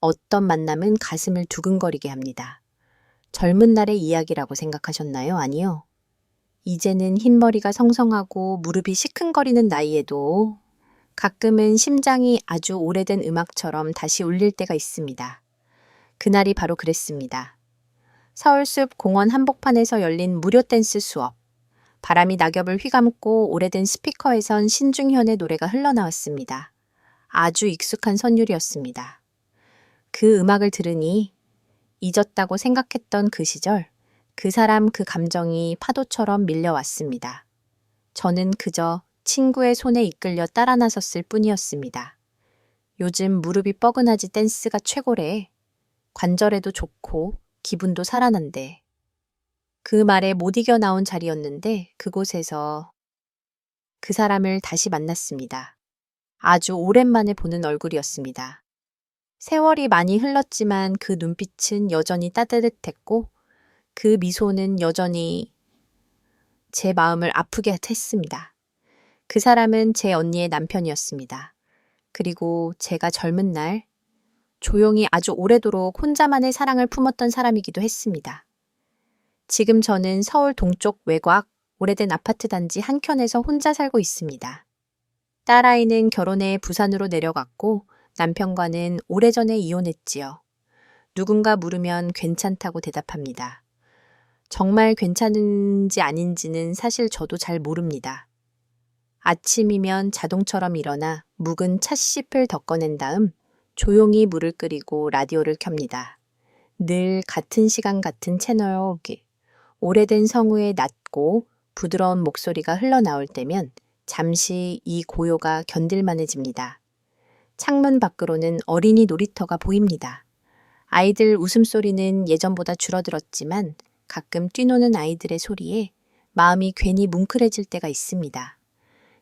어떤 만남은 가슴을 두근거리게 합니다. 젊은 날의 이야기라고 생각하셨나요? 아니요. 이제는 흰머리가 성성하고 무릎이 시큰거리는 나이에도 가끔은 심장이 아주 오래된 음악처럼 다시 울릴 때가 있습니다. 그날이 바로 그랬습니다. 서울숲 공원 한복판에서 열린 무료 댄스 수업. 바람이 낙엽을 휘감고 오래된 스피커에선 신중현의 노래가 흘러나왔습니다. 아주 익숙한 선율이었습니다. 그 음악을 들으니 잊었다고 생각했던 그 시절, 그 사람 그 감정이 파도처럼 밀려왔습니다. 저는 그저 친구의 손에 이끌려 따라 나섰을 뿐이었습니다. 요즘 무릎이 뻐근하지 댄스가 최고래. 관절에도 좋고 기분도 살아난대. 그 말에 못 이겨 나온 자리였는데 그곳에서 그 사람을 다시 만났습니다. 아주 오랜만에 보는 얼굴이었습니다. 세월이 많이 흘렀지만 그 눈빛은 여전히 따뜻했고 그 미소는 여전히 제 마음을 아프게 했습니다. 그 사람은 제 언니의 남편이었습니다. 그리고 제가 젊은 날 조용히 아주 오래도록 혼자만의 사랑을 품었던 사람이기도 했습니다. 지금 저는 서울 동쪽 외곽 오래된 아파트 단지 한켠에서 혼자 살고 있습니다. 딸아이는 결혼해 부산으로 내려갔고 남편과는 오래전에 이혼했지요. 누군가 물으면 괜찮다고 대답합니다. 정말 괜찮은지 아닌지는 사실 저도 잘 모릅니다. 아침이면 자동처럼 일어나 묵은 찻잎을 덮어낸 다음 조용히 물을 끓이고 라디오를 켭니다. 늘 같은 시간 같은 채널 오래된 성우의 낮고 부드러운 목소리가 흘러나올 때면 잠시 이 고요가 견딜만해집니다. 창문 밖으로는 어린이 놀이터가 보입니다. 아이들 웃음소리는 예전보다 줄어들었지만 가끔 뛰노는 아이들의 소리에 마음이 괜히 뭉클해질 때가 있습니다.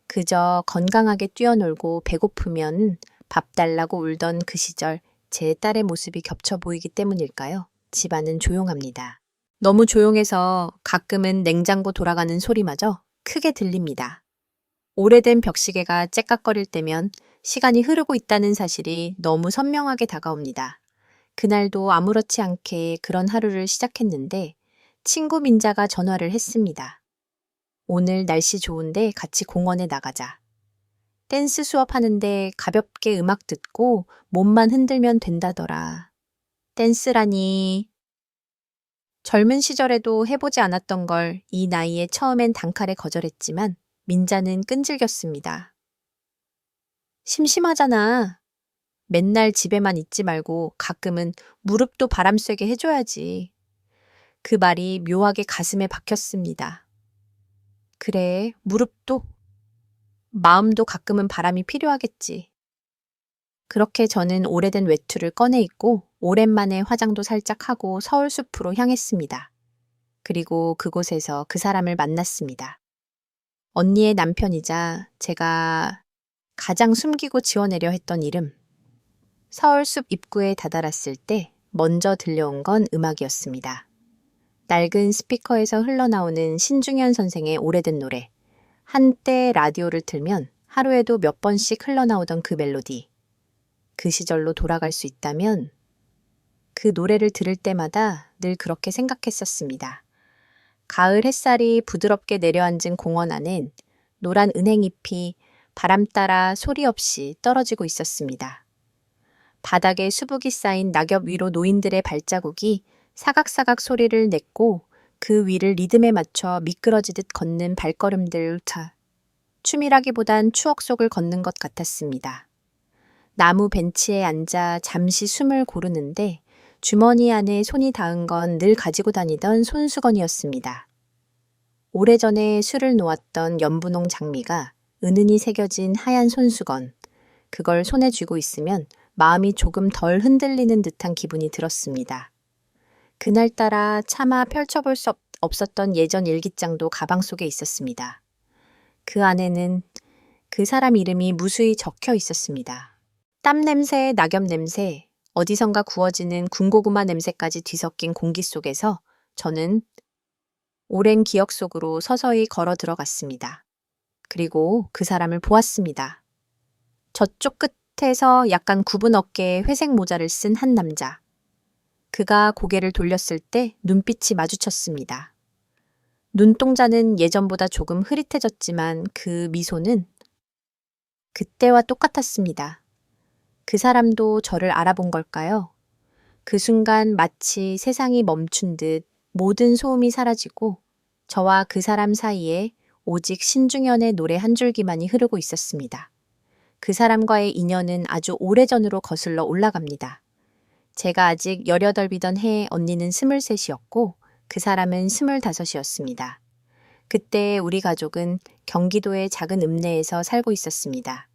그저 건강하게 뛰어놀고 배고프면 밥 달라고 울던 그 시절 제 딸의 모습이 겹쳐 보이기 때문일까요? 집안은 조용합니다. 너무 조용해서 가끔은 냉장고 돌아가는 소리마저 크게 들립니다. 오래된 벽시계가 째깍거릴 때면 시간이 흐르고 있다는 사실이 너무 선명하게 다가옵니다. 그날도 아무렇지 않게 그런 하루를 시작했는데 친구 민자가 전화를 했습니다. 오늘 날씨 좋은데 같이 공원에 나가자. 댄스 수업하는데 가볍게 음악 듣고 몸만 흔들면 된다더라. 댄스라니. 젊은 시절에도 해보지 않았던 걸 이 나이에 처음엔 단칼에 거절했지만 민자는 끈질겼습니다. 심심하잖아. 맨날 집에만 있지 말고 가끔은 무릎도 바람 쐬게 해줘야지. 그 말이 묘하게 가슴에 박혔습니다. 그래, 무릎도, 마음도 가끔은 바람이 필요하겠지. 그렇게 저는 오래된 외투를 꺼내 입고 오랜만에 화장도 살짝 하고 서울숲으로 향했습니다. 그리고 그곳에서 그 사람을 만났습니다. 언니의 남편이자 제가 가장 숨기고 지워내려 했던 이름. 서울숲 입구에 다다랐을 때 먼저 들려온 건 음악이었습니다. 낡은 스피커에서 흘러나오는 신중현 선생의 오래된 노래. 한때 라디오를 틀면 하루에도 몇 번씩 흘러나오던 그 멜로디. 그 시절로 돌아갈 수 있다면 그 노래를 들을 때마다 늘 그렇게 생각했었습니다. 가을 햇살이 부드럽게 내려앉은 공원 안엔 노란 은행잎이 바람 따라 소리 없이 떨어지고 있었습니다. 바닥에 수북이 쌓인 낙엽 위로 노인들의 발자국이 사각사각 소리를 냈고 그 위를 리듬에 맞춰 미끄러지듯 걷는 발걸음들 춤이라기보단 추억 속을 걷는 것 같았습니다. 나무 벤치에 앉아 잠시 숨을 고르는데 주머니 안에 손이 닿은 건 늘 가지고 다니던 손수건이었습니다. 오래전에 술을 놓았던 연분홍 장미가 은은히 새겨진 하얀 손수건. 그걸 손에 쥐고 있으면 마음이 조금 덜 흔들리는 듯한 기분이 들었습니다. 그날따라 차마 펼쳐볼 수 없었던 예전 일기장도 가방 속에 있었습니다. 그 안에는 그 사람 이름이 무수히 적혀 있었습니다. 땀 냄새, 낙엽 냄새, 어디선가 구워지는 군고구마 냄새까지 뒤섞인 공기 속에서 저는 오랜 기억 속으로 서서히 걸어 들어갔습니다. 그리고 그 사람을 보았습니다. 저쪽 끝 겉에서 약간 굽은 어깨에 회색 모자를 쓴 한 남자. 그가 고개를 돌렸을 때 눈빛이 마주쳤습니다. 눈동자는 예전보다 조금 흐릿해졌지만 그 미소는 그때와 똑같았습니다. 그 사람도 저를 알아본 걸까요? 그 순간 마치 세상이 멈춘 듯 모든 소음이 사라지고 저와 그 사람 사이에 오직 신중현의 노래 한 줄기만이 흐르고 있었습니다. 그 사람과의 인연은 아주 오래전으로 거슬러 올라갑니다. 제가 아직 18이던 해에 언니는 23이었고 그 사람은 25이었습니다. 그때 우리 가족은 경기도의 작은 읍내에서 살고 있었습니다.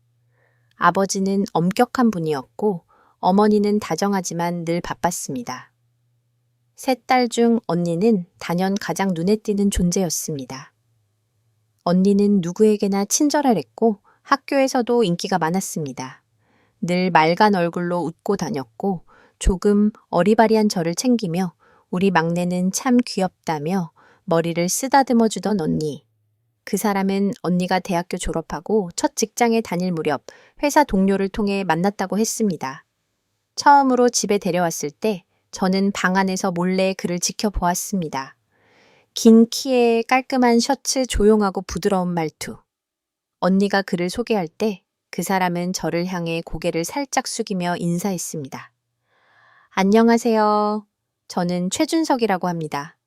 아버지는 엄격한 분이었고 어머니는 다정하지만 늘 바빴습니다. 셋 딸 중 언니는 단연 가장 눈에 띄는 존재였습니다. 언니는 누구에게나 친절했고 학교에서도 인기가 많았습니다. 늘 맑은 얼굴로 웃고 다녔고 조금 어리바리한 저를 챙기며 우리 막내는 참 귀엽다며 머리를 쓰다듬어 주던 언니. 그 사람은 언니가 대학교 졸업하고 첫 직장에 다닐 무렵 회사 동료를 통해 만났다고 했습니다. 처음으로 집에 데려왔을 때 저는 방 안에서 몰래 그를 지켜보았습니다. 긴 키에 깔끔한 셔츠, 조용하고 부드러운 말투. 언니가 그를 소개할 때 그 사람은 저를 향해 고개를 살짝 숙이며 인사했습니다. 안녕하세요. 저는 최준석이라고 합니다.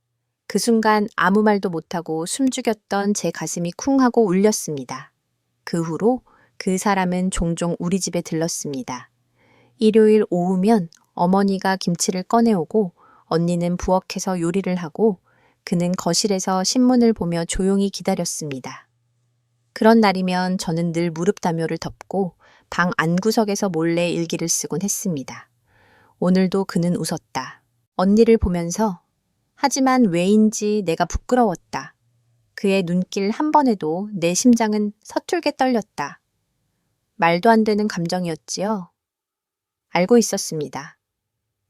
그 순간 아무 말도 못하고 숨죽였던 제 가슴이 쿵 하고 울렸습니다. 그 후로 그 사람은 종종 우리 집에 들렀습니다. 일요일 오후면 어머니가 김치를 꺼내오고 언니는 부엌에서 요리를 하고 그는 거실에서 신문을 보며 조용히 기다렸습니다. 그런 날이면 저는 늘 무릎 담요를 덮고 방 안구석에서 몰래 일기를 쓰곤 했습니다. 오늘도 그는 웃었다. 언니를 보면서 하지만 왜인지 내가 부끄러웠다. 그의 눈길 한 번에도 내 심장은 서툴게 떨렸다. 말도 안 되는 감정이었지요. 알고 있었습니다.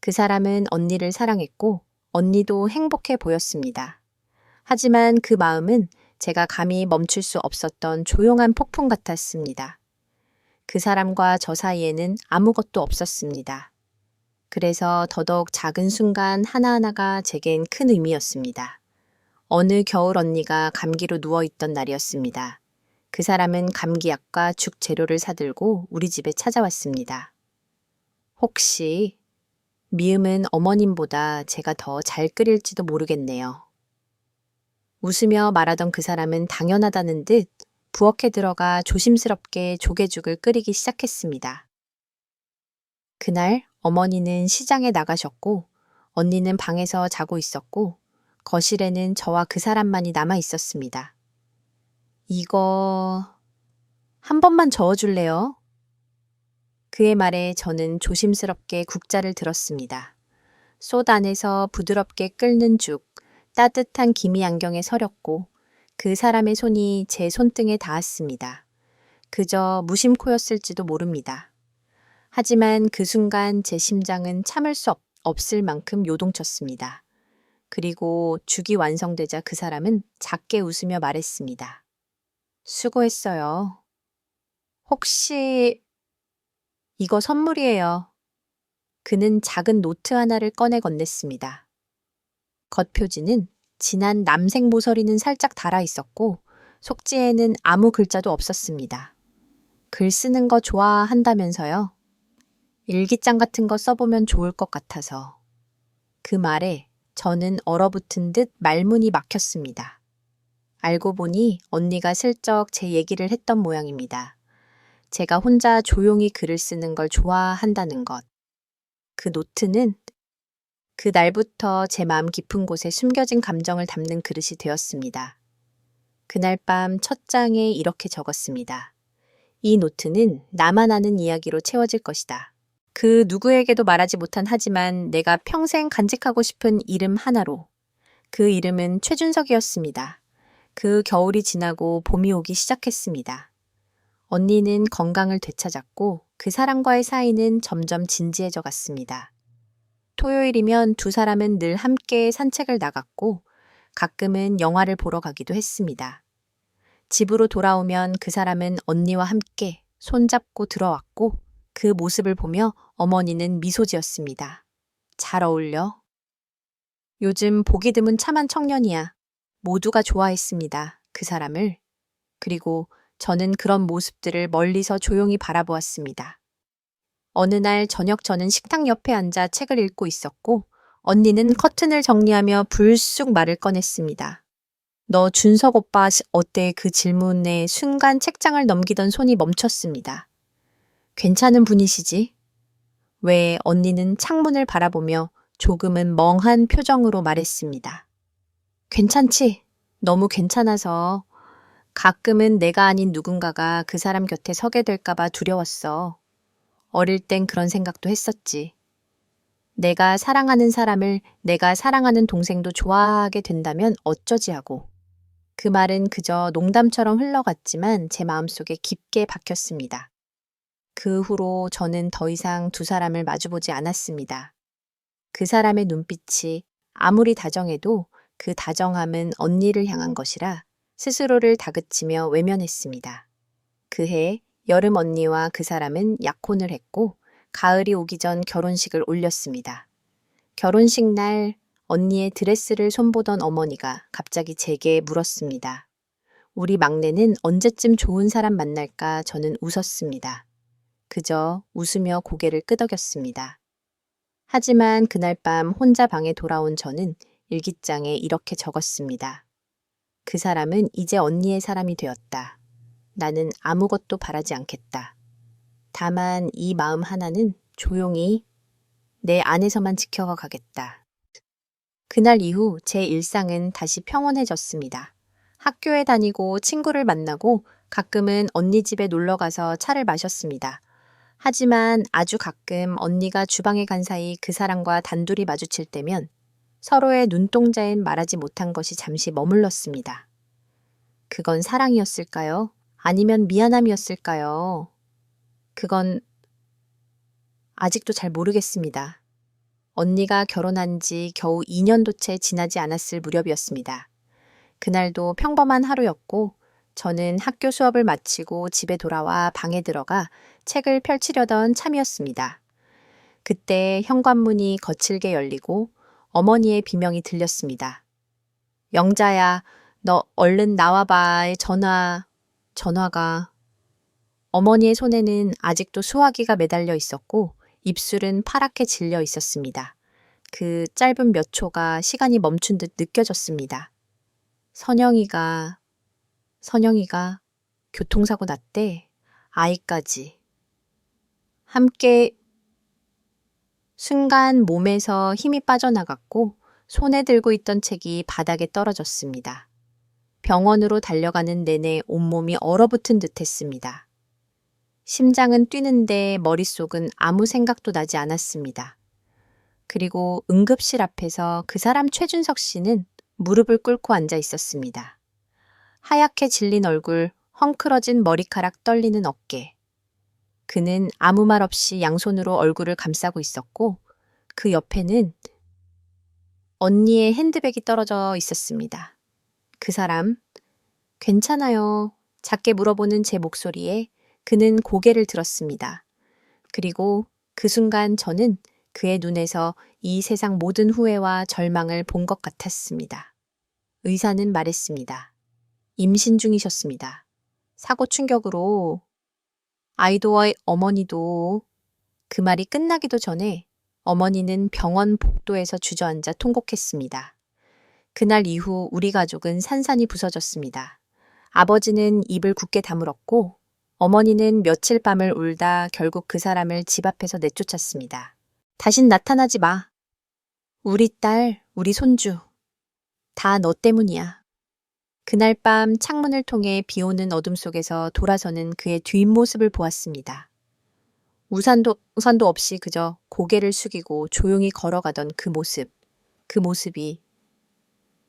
그 사람은 언니를 사랑했고 언니도 행복해 보였습니다. 하지만 그 마음은 제가 감히 멈출 수 없었던 조용한 폭풍 같았습니다. 그 사람과 저 사이에는 아무것도 없었습니다. 그래서 더더욱 작은 순간 하나하나가 제겐 큰 의미였습니다. 어느 겨울 언니가 감기로 누워있던 날이었습니다. 그 사람은 감기약과 죽 재료를 사들고 우리 집에 찾아왔습니다. 혹시 미음은 어머님보다 제가 더 잘 끓일지도 모르겠네요. 웃으며 말하던 그 사람은 당연하다는 듯 부엌에 들어가 조심스럽게 조개죽을 끓이기 시작했습니다. 그날 어머니는 시장에 나가셨고 언니는 방에서 자고 있었고 거실에는 저와 그 사람만이 남아 있었습니다. 이거 한 번만 저어줄래요? 그의 말에 저는 조심스럽게 국자를 들었습니다. 솥 안에서 부드럽게 끓는 죽, 따뜻한 김이 안경에 서렸고 그 사람의 손이 제 손등에 닿았습니다. 그저 무심코였을지도 모릅니다. 하지만 그 순간 제 심장은 참을 수 없을 만큼 요동쳤습니다. 그리고 죽이 완성되자 그 사람은 작게 웃으며 말했습니다. 수고했어요. 혹시 이거 선물이에요. 그는 작은 노트 하나를 꺼내 건넸습니다. 겉표지는 진한 남색 모서리는 살짝 달아 있었고 속지에는 아무 글자도 없었습니다. 글 쓰는 거 좋아한다면서요? 일기장 같은 거 써보면 좋을 것 같아서. 그 말에 저는 얼어붙은 듯 말문이 막혔습니다. 알고 보니 언니가 슬쩍 제 얘기를 했던 모양입니다. 제가 혼자 조용히 글을 쓰는 걸 좋아한다는 것. 그 노트는 그 날부터 제 마음 깊은 곳에 숨겨진 감정을 담는 그릇이 되었습니다. 그날 밤 첫 장에 이렇게 적었습니다. 이 노트는 나만 아는 이야기로 채워질 것이다. 그 누구에게도 말하지 못한 하지만 내가 평생 간직하고 싶은 이름 하나로. 그 이름은 최준석이었습니다. 그 겨울이 지나고 봄이 오기 시작했습니다. 언니는 건강을 되찾았고 그 사람과의 사이는 점점 진지해져 갔습니다. 토요일이면 두 사람은 늘 함께 산책을 나갔고 가끔은 영화를 보러 가기도 했습니다. 집으로 돌아오면 그 사람은 언니와 함께 손잡고 들어왔고 그 모습을 보며 어머니는 미소 지었습니다. 잘 어울려. 요즘 보기 드문 참한 청년이야. 모두가 좋아했습니다. 그 사람을. 그리고 저는 그런 모습들을 멀리서 조용히 바라보았습니다. 어느 날 저녁 저는 식탁 옆에 앉아 책을 읽고 있었고 언니는 커튼을 정리하며 불쑥 말을 꺼냈습니다. 너 준석 오빠 어때? 그 질문에 순간 책장을 넘기던 손이 멈췄습니다. 괜찮은 분이시지? 왜? 언니는 창문을 바라보며 조금은 멍한 표정으로 말했습니다. 괜찮지? 너무 괜찮아서 가끔은 내가 아닌 누군가가 그 사람 곁에 서게 될까봐 두려웠어. 어릴 땐 그런 생각도 했었지. 내가 사랑하는 사람을 내가 사랑하는 동생도 좋아하게 된다면 어쩌지 하고. 그 말은 그저 농담처럼 흘러갔지만 제 마음속에 깊게 박혔습니다. 그 후로 저는 더 이상 두 사람을 마주보지 않았습니다. 그 사람의 눈빛이 아무리 다정해도 그 다정함은 언니를 향한 것이라 스스로를 다그치며 외면했습니다. 그해 여름 언니와 그 사람은 약혼을 했고 가을이 오기 전 결혼식을 올렸습니다. 결혼식 날 언니의 드레스를 손보던 어머니가 갑자기 제게 물었습니다. 우리 막내는 언제쯤 좋은 사람 만날까? 저는 웃었습니다. 그저 웃으며 고개를 끄덕였습니다. 하지만 그날 밤 혼자 방에 돌아온 저는 일기장에 이렇게 적었습니다. 그 사람은 이제 언니의 사람이 되었다. 나는 아무것도 바라지 않겠다. 다만 이 마음 하나는 조용히 내 안에서만 지켜가 가겠다. 그날 이후 제 일상은 다시 평온해졌습니다. 학교에 다니고 친구를 만나고 가끔은 언니 집에 놀러 가서 차를 마셨습니다. 하지만 아주 가끔 언니가 주방에 간 사이 그 사람과 단둘이 마주칠 때면 서로의 눈동자엔 말하지 못한 것이 잠시 머물렀습니다. 그건 사랑이었을까요? 아니면 미안함이었을까요? 그건 아직도 잘 모르겠습니다. 언니가 결혼한 지 겨우 2년도 채 지나지 않았을 무렵이었습니다. 그날도 평범한 하루였고 저는 학교 수업을 마치고 집에 돌아와 방에 들어가 책을 펼치려던 참이었습니다. 그때 현관문이 거칠게 열리고 어머니의 비명이 들렸습니다. 영자야, 너 얼른 나와봐. 전화가. 어머니의 손에는 아직도 수화기가 매달려 있었고 입술은 파랗게 질려 있었습니다. 그 짧은 몇 초가 시간이 멈춘 듯 느껴졌습니다. 선영이가 교통사고 났대. 아이까지. 함께 순간 몸에서 힘이 빠져나갔고 손에 들고 있던 책이 바닥에 떨어졌습니다. 병원으로 달려가는 내내 온몸이 얼어붙은 듯 했습니다. 심장은 뛰는데 머릿속은 아무 생각도 나지 않았습니다. 그리고 응급실 앞에서 그 사람 최준석 씨는 무릎을 꿇고 앉아 있었습니다. 하얗게 질린 얼굴, 헝클어진 머리카락 떨리는 어깨. 그는 아무 말 없이 양손으로 얼굴을 감싸고 있었고 그 옆에는 언니의 핸드백이 떨어져 있었습니다. 그 사람, 괜찮아요. 작게 물어보는 제 목소리에 그는 고개를 들었습니다. 그리고 그 순간 저는 그의 눈에서 이 세상 모든 후회와 절망을 본 것 같았습니다. 의사는 말했습니다. 임신 중이셨습니다. 사고 충격으로 아이도와 어머니도 그 말이 끝나기도 전에 어머니는 병원 복도에서 주저앉아 통곡했습니다. 그날 이후 우리 가족은 산산이 부서졌습니다. 아버지는 입을 굳게 다물었고 어머니는 며칠 밤을 울다 결국 그 사람을 집 앞에서 내쫓았습니다. 다신 나타나지 마. 우리 딸, 우리 손주. 다 너 때문이야. 그날 밤 창문을 통해 비오는 어둠 속에서 돌아서는 그의 뒷모습을 보았습니다. 우산도 없이 그저 고개를 숙이고 조용히 걸어가던 그 모습이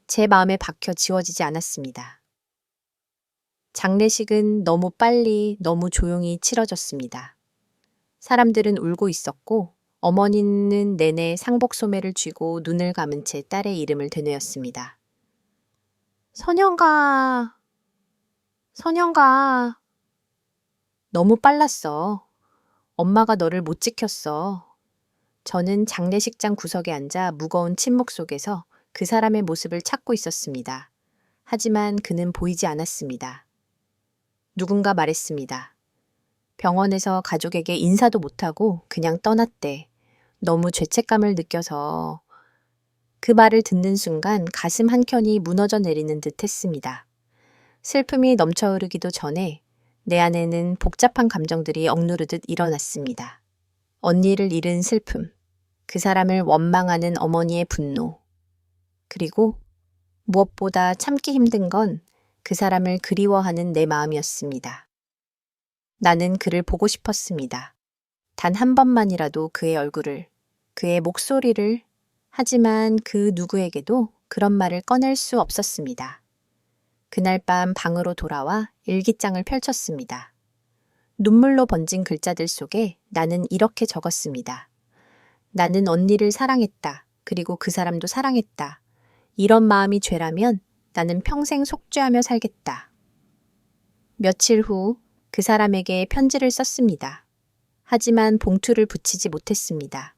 제 마음에 박혀 지워지지 않았습니다. 장례식은 너무 빨리, 너무 조용히 치러졌습니다. 사람들은 울고 있었고 어머니는 내내 상복 소매를 쥐고 눈을 감은 채 딸의 이름을 되뇌었습니다. 선영가. 너무 빨랐어. 엄마가 너를 못 지켰어. 저는 장례식장 구석에 앉아 무거운 침묵 속에서 그 사람의 모습을 찾고 있었습니다. 하지만 그는 보이지 않았습니다. 누군가 말했습니다. 병원에서 가족에게 인사도 못하고 그냥 떠났대. 너무 죄책감을 느껴서. 그 말을 듣는 순간 가슴 한켠이 무너져 내리는 듯 했습니다. 슬픔이 넘쳐 흐르기도 전에 내 안에는 복잡한 감정들이 억누르듯 일어났습니다. 언니를 잃은 슬픔, 그 사람을 원망하는 어머니의 분노, 그리고 무엇보다 참기 힘든 건 그 사람을 그리워하는 내 마음이었습니다. 나는 그를 보고 싶었습니다. 단 한 번만이라도 그의 얼굴을, 그의 목소리를, 하지만 그 누구에게도 그런 말을 꺼낼 수 없었습니다. 그날 밤 방으로 돌아와 일기장을 펼쳤습니다. 눈물로 번진 글자들 속에 나는 이렇게 적었습니다. 나는 언니를 사랑했다. 그리고 그 사람도 사랑했다. 이런 마음이 죄라면 나는 평생 속죄하며 살겠다. 며칠 후 그 사람에게 편지를 썼습니다. 하지만 봉투를 붙이지 못했습니다.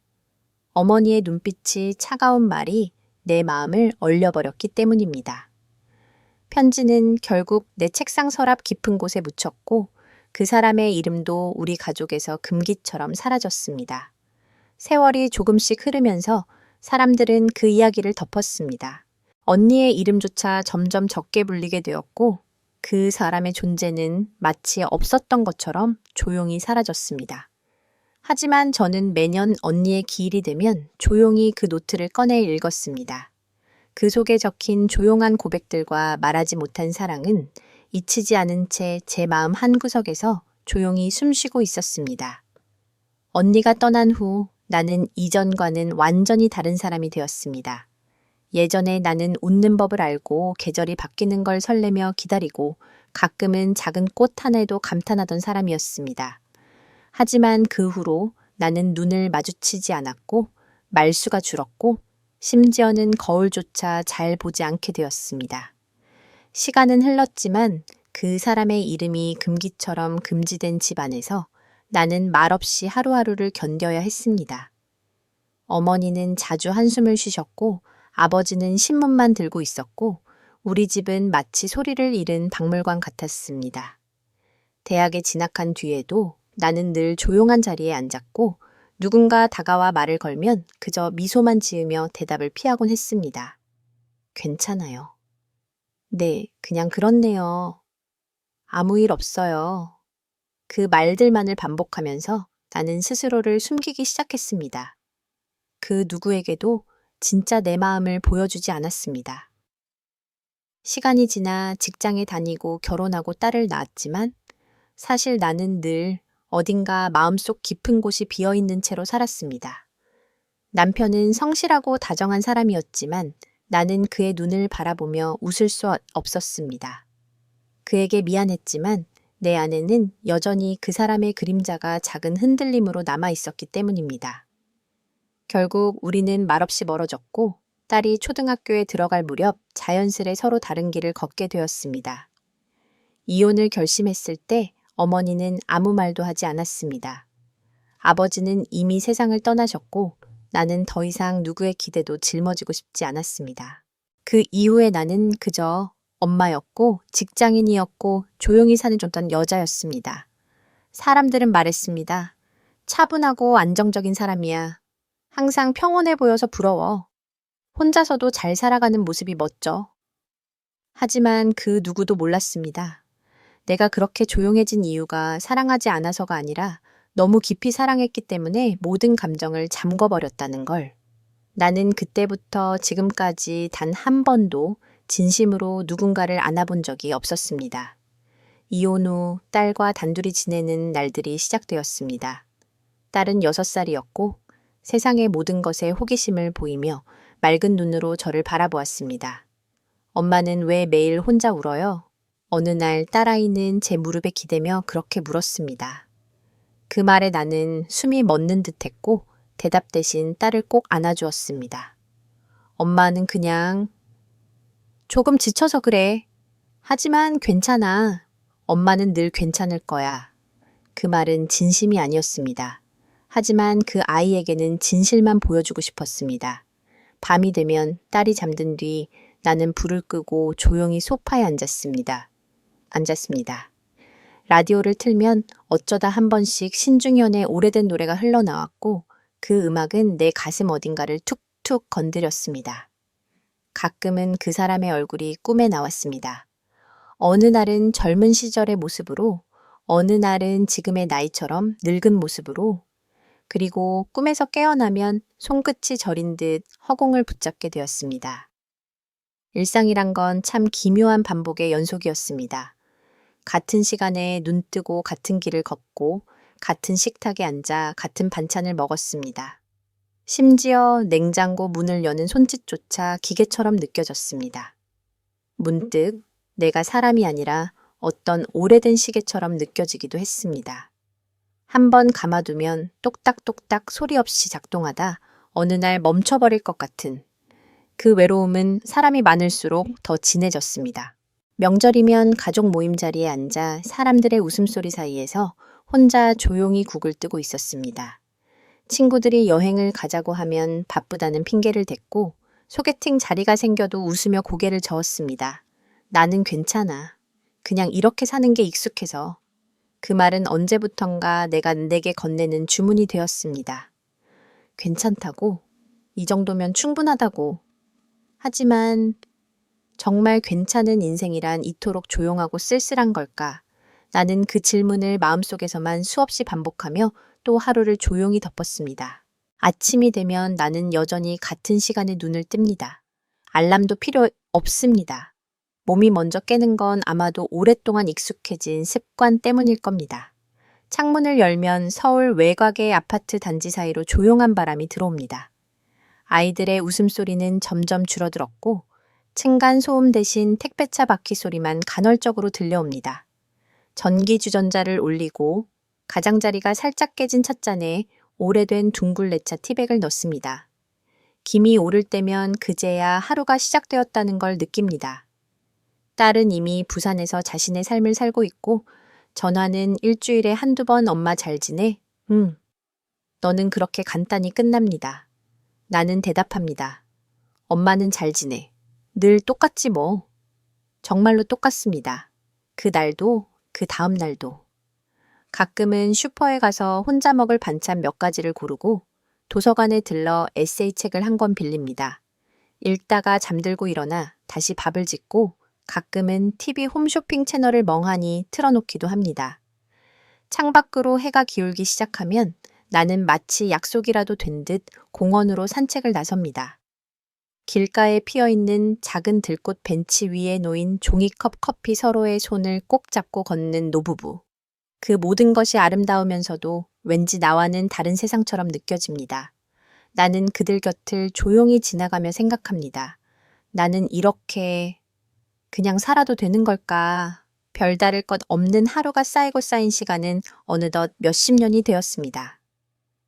어머니의 눈빛이 차가운 말이 내 마음을 얼려버렸기 때문입니다. 편지는 결국 내 책상 서랍 깊은 곳에 묻혔고 그 사람의 이름도 우리 가족에서 금기처럼 사라졌습니다. 세월이 조금씩 흐르면서 사람들은 그 이야기를 덮었습니다. 언니의 이름조차 점점 적게 불리게 되었고 그 사람의 존재는 마치 없었던 것처럼 조용히 사라졌습니다. 하지만 저는 매년 언니의 기일이 되면 조용히 그 노트를 꺼내 읽었습니다. 그 속에 적힌 조용한 고백들과 말하지 못한 사랑은 잊히지 않은 채 제 마음 한구석에서 조용히 숨쉬고 있었습니다. 언니가 떠난 후 나는 이전과는 완전히 다른 사람이 되었습니다. 예전에 나는 웃는 법을 알고 계절이 바뀌는 걸 설레며 기다리고 가끔은 작은 꽃 하나에도 감탄하던 사람이었습니다. 하지만 그 후로 나는 눈을 마주치지 않았고 말수가 줄었고 심지어는 거울조차 잘 보지 않게 되었습니다. 시간은 흘렀지만 그 사람의 이름이 금기처럼 금지된 집 안에서 나는 말없이 하루하루를 견뎌야 했습니다. 어머니는 자주 한숨을 쉬셨고 아버지는 신문만 들고 있었고 우리 집은 마치 소리를 잃은 박물관 같았습니다. 대학에 진학한 뒤에도 나는 늘 조용한 자리에 앉았고 누군가 다가와 말을 걸면 그저 미소만 지으며 대답을 피하곤 했습니다. 괜찮아요. 네, 그냥 그렇네요. 아무 일 없어요. 그 말들만을 반복하면서 나는 스스로를 숨기기 시작했습니다. 그 누구에게도 진짜 내 마음을 보여주지 않았습니다. 시간이 지나 직장에 다니고 결혼하고 딸을 낳았지만 사실 나는 늘 어딘가 마음속 깊은 곳이 비어있는 채로 살았습니다. 남편은 성실하고 다정한 사람이었지만 나는 그의 눈을 바라보며 웃을 수 없었습니다. 그에게 미안했지만 내 안에는 여전히 그 사람의 그림자가 작은 흔들림으로 남아 있었기 때문입니다. 결국 우리는 말없이 멀어졌고 딸이 초등학교에 들어갈 무렵 자연스레 서로 다른 길을 걷게 되었습니다. 이혼을 결심했을 때 어머니는 아무 말도 하지 않았습니다. 아버지는 이미 세상을 떠나셨고 나는 더 이상 누구의 기대도 짊어지고 싶지 않았습니다. 그 이후에 나는 그저 엄마였고 직장인이었고 조용히 사는 어떤 여자였습니다. 사람들은 말했습니다. 차분하고 안정적인 사람이야. 항상 평온해 보여서 부러워. 혼자서도 잘 살아가는 모습이 멋져. 하지만 그 누구도 몰랐습니다. 내가 그렇게 조용해진 이유가 사랑하지 않아서가 아니라 너무 깊이 사랑했기 때문에 모든 감정을 잠궈버렸다는 걸. 나는 그때부터 지금까지 단 한 번도 진심으로 누군가를 안아본 적이 없었습니다. 이혼 후 딸과 단둘이 지내는 날들이 시작되었습니다. 딸은 6살이었고 세상의 모든 것에 호기심을 보이며 맑은 눈으로 저를 바라보았습니다. 엄마는 왜 매일 혼자 울어요? 어느 날 딸아이는 제 무릎에 기대며 그렇게 물었습니다. 그 말에 나는 숨이 멎는 듯했고 대답 대신 딸을 꼭 안아주었습니다. 엄마는 그냥 조금 지쳐서 그래. 하지만 괜찮아. 엄마는 늘 괜찮을 거야. 그 말은 진심이 아니었습니다. 하지만 그 아이에게는 진실만 보여주고 싶었습니다. 밤이 되면 딸이 잠든 뒤 나는 불을 끄고 조용히 소파에 앉았습니다. 라디오를 틀면 어쩌다 한 번씩 신중현의 오래된 노래가 흘러나왔고 그 음악은 내 가슴 어딘가를 툭툭 건드렸습니다. 가끔은 그 사람의 얼굴이 꿈에 나왔습니다. 어느 날은 젊은 시절의 모습으로, 어느 날은 지금의 나이처럼 늙은 모습으로, 그리고 꿈에서 깨어나면 손끝이 저린 듯 허공을 붙잡게 되었습니다. 일상이란 건 참 기묘한 반복의 연속이었습니다. 같은 시간에 눈 뜨고 같은 길을 걷고 같은 식탁에 앉아 같은 반찬을 먹었습니다. 심지어 냉장고 문을 여는 손짓조차 기계처럼 느껴졌습니다. 문득 내가 사람이 아니라 어떤 오래된 시계처럼 느껴지기도 했습니다. 한번 감아두면 똑딱똑딱 소리 없이 작동하다 어느 날 멈춰버릴 것 같은 그 외로움은 사람이 많을수록 더 진해졌습니다. 명절이면 가족 모임 자리에 앉아 사람들의 웃음소리 사이에서 혼자 조용히 국을 뜨고 있었습니다. 친구들이 여행을 가자고 하면 바쁘다는 핑계를 댔고 소개팅 자리가 생겨도 웃으며 고개를 저었습니다. 나는 괜찮아. 그냥 이렇게 사는 게 익숙해서. 그 말은 언제부턴가 내가 내게 건네는 주문이 되었습니다. 괜찮다고? 이 정도면 충분하다고. 하지만 정말 괜찮은 인생이란 이토록 조용하고 쓸쓸한 걸까? 나는 그 질문을 마음속에서만 수없이 반복하며 또 하루를 조용히 덮었습니다. 아침이 되면 나는 여전히 같은 시간에 눈을 뜹니다. 알람도 필요 없습니다. 몸이 먼저 깨는 건 아마도 오랫동안 익숙해진 습관 때문일 겁니다. 창문을 열면 서울 외곽의 아파트 단지 사이로 조용한 바람이 들어옵니다. 아이들의 웃음소리는 점점 줄어들었고 층간 소음 대신 택배차 바퀴 소리만 간헐적으로 들려옵니다. 전기 주전자를 올리고 가장자리가 살짝 깨진 찻잔에 오래된 둥글레차 티백을 넣습니다. 김이 오를 때면 그제야 하루가 시작되었다는 걸 느낍니다. 딸은 이미 부산에서 자신의 삶을 살고 있고 전화는 일주일에 한두 번 엄마 잘 지내? 응. 너는 그렇게 간단히 끝납니다. 나는 대답합니다. 엄마는 잘 지내. 늘 똑같지 뭐. 정말로 똑같습니다. 그 날도 그 다음 날도. 가끔은 슈퍼에 가서 혼자 먹을 반찬 몇 가지를 고르고 도서관에 들러 에세이 책을 한 권 빌립니다. 읽다가 잠들고 일어나 다시 밥을 짓고 가끔은 TV 홈쇼핑 채널을 멍하니 틀어놓기도 합니다. 창밖으로 해가 기울기 시작하면 나는 마치 약속이라도 된 듯 공원으로 산책을 나섭니다. 길가에 피어있는 작은 들꽃 벤치 위에 놓인 종이컵 커피 서로의 손을 꼭 잡고 걷는 노부부. 그 모든 것이 아름다우면서도 왠지 나와는 다른 세상처럼 느껴집니다. 나는 그들 곁을 조용히 지나가며 생각합니다. 나는 이렇게 그냥 살아도 되는 걸까? 별다를 것 없는 하루가 쌓이고 쌓인 시간은 어느덧 몇십 년이 되었습니다.